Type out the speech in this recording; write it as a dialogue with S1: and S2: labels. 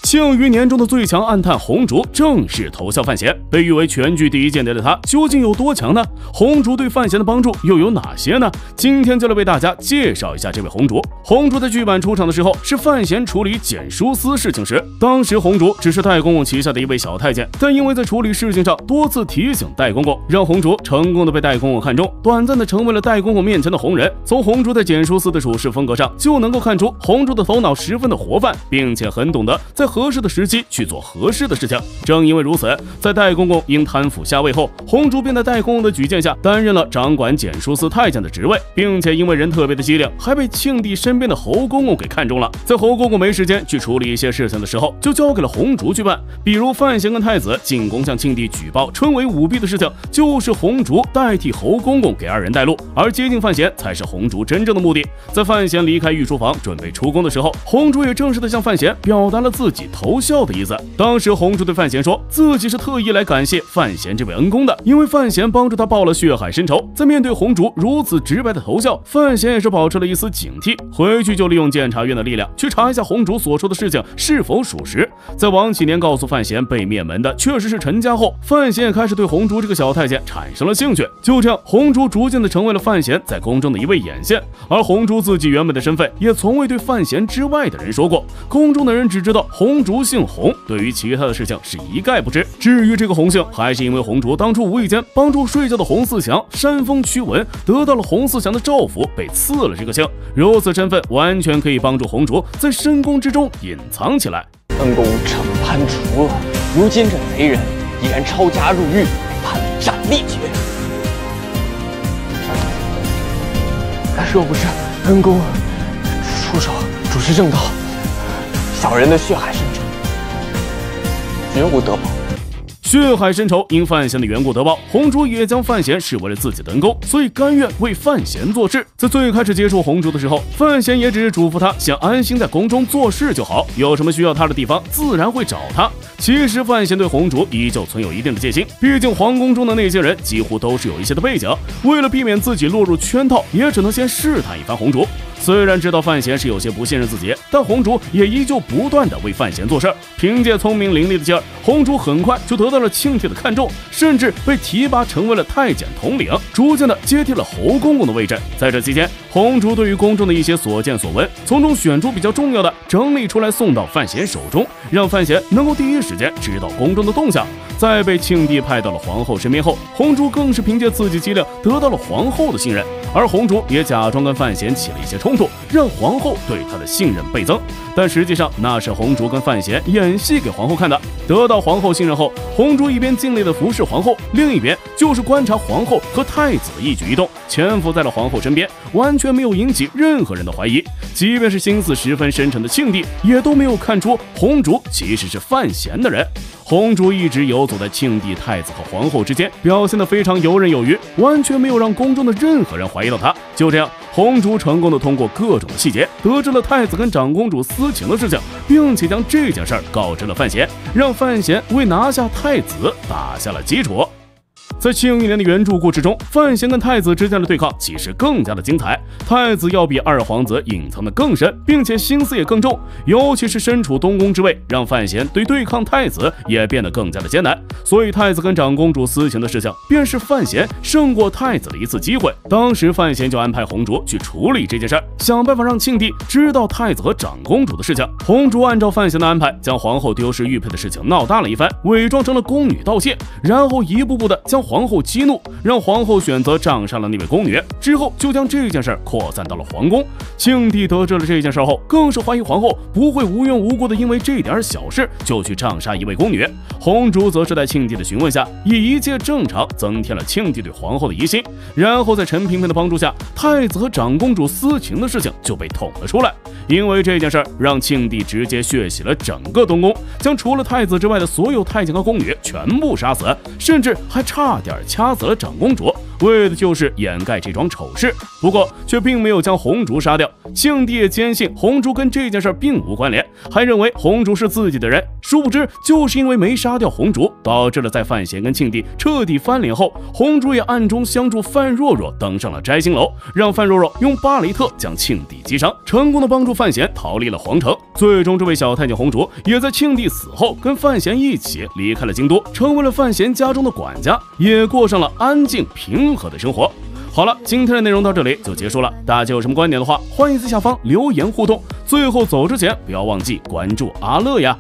S1: 庆余年中的最强暗探红烛正式投效范闲，被誉为全剧第一间谍的他究竟有多强呢？红烛对范闲的帮助又有哪些呢？今天就来为大家介绍一下这位红烛。红烛在剧版出场的时候是范闲处理检书司事情时，当时红烛只是戴公公旗下的一位小太监，但因为在处理事情上多次提醒戴公公，让红烛成功的被戴公公看中，短暂的成为了戴公公面前的红人。从红烛在检书司的处事风格上就能够看出红烛的头脑十分的活泛，并且很懂得在合适的时机去做合适的事情。正因为如此，在戴公公因贪腐下位后，红烛便在戴公公的举荐下担任了掌管检书司太监的职位，并且因为人特别的机灵，还被庆帝身边的侯公公给看中了。在侯公公没时间去处理一些事情的时候，就交给了红烛去办。比如范闲跟太子进宫向庆帝举报春闱舞弊的事情，就是红烛代替侯公公给二人带路，而接近范闲才是红烛真正的目的。在范闲离开御书房准备出宫的时候，红烛也正式的向范闲表达了自己投效的意思。当时红烛对范闲说，自己是特意来感谢范闲这位恩公的，因为范闲帮助他报了血海深仇。在面对红烛如此直白的投效，范闲也是保持了一丝警惕，回去就利用监察院的力量去查一下红烛所说的事情是否属实。在王启年告诉范闲被灭门的确实是陈家后，范闲也开始对红烛这个小太监产生了兴趣。就这样，红烛逐渐的成为了范闲在宫中的一位眼线，而红烛自己原本的身份也从未对范闲之外的人说过，宫中的人只知道红烛姓洪，对于其他的事情是一概不知。至于这个洪姓，还是因为红烛当初无意间帮助睡觉的洪四祥煽风驱蚊，得到了洪四祥的诏符，被赐了这个姓。如此身份完全可以帮助红烛在深宫之中隐藏起来。
S2: 恩公惩藩除恶，如今这贼人依然抄家入狱，判斩立决。若不是恩公出手主持正道，小人的血海深仇绝无得报。
S1: 血海深仇因范闲的缘故得报，红烛也将范闲视为了自己的恩公，所以甘愿为范闲做事。在最开始接触红烛的时候，范闲也只是嘱咐他想安心在宫中做事就好，有什么需要他的地方自然会找他。其实范闲对红烛依旧存有一定的戒心，毕竟皇宫中的那些人几乎都是有一些的背景，为了避免自己落入圈套，也只能先试探一番红烛。虽然知道范闲是有些不信任自己，但红烛也依旧不断的为范闲做事。凭借聪明伶俐的劲儿，红烛很快就得到了庆帝的看重，甚至被提拔成为了太监统领，逐渐的接替了侯公公的位置。在这期间，红烛对于宫中的一些所见所闻，从中选出比较重要的整理出来送到范闲手中，让范闲能够第一时间知道宫中的动向。在被庆帝派到了皇后身边后，红烛更是凭借自己机灵得到了皇后的信任，而红烛也假装跟范闲起了一些冲突，让皇后对他的信任倍增。但实际上那是红烛跟范闲演戏给皇后看的。得到皇后信任后，红烛一边尽力的服侍皇后，另一边就是观察皇后和太子的一举一动，潜伏在了皇后身边，完全没有引起任何人的怀疑。即便是心思十分深沉的庆帝，也都没有看出红烛其实是范闲的人。红烛一直游走在庆帝、太子和皇后之间，表现得非常游刃有余，完全没有让宫中的任何人怀疑到他。就这样，红烛成功的通过各种的细节，得知了太子跟长公主私情的事情，并且将这件事儿告知了范闲，让范闲为拿下太子打下了基础。在庆余年的原著故事中，范闲跟太子之间的对抗其实更加的精彩。太子要比二皇子隐藏的更深，并且心思也更重，尤其是身处东宫之位，让范闲对抗太子也变得更加的艰难。所以太子跟长公主私情的事情，便是范闲胜过太子的一次机会。当时范闲就安排红烛去处理这件事儿，想办法让庆帝知道太子和长公主的事情。红烛按照范闲的安排，将皇后丢失玉佩的事情闹大了一番，伪装成了宫女盗窃，然后一步步的将皇后激怒，让皇后选择杖杀了那位宫女，之后就将这件事扩散到了皇宫。庆帝得知了这件事后，更是怀疑皇后不会无缘无故的因为这点小事就去杖杀一位宫女。红烛则是在庆帝的询问下，以一切正常增添了庆帝对皇后的疑心。然后在陈萍萍的帮助下，太子和长公主私情的事情就被捅了出来。因为这件事让庆帝直接血洗了整个东宫，将除了太子之外的所有太监和宫女全部杀死，甚至还差点掐死了长公主，为的就是掩盖这桩丑事。不过却并没有将红烛杀掉，庆帝也坚信红烛跟这件事并无关联，还认为红烛是自己的人。殊不知，就是因为没杀掉红烛，导致了在范闲跟庆帝彻底翻脸后，红烛也暗中相助范若若登上了摘星楼，让范若若用巴雷特将庆帝击伤，成功的帮助范闲逃离了皇城。最终，这位小太监红烛也在庆帝死后跟范闲一起离开了京都，成为了范闲家中的管家，也过上了安静平和的生活。好了，今天的内容到这里就结束了。大家有什么观点的话，欢迎在下方留言互动。最后走之前，不要忘记关注阿乐呀。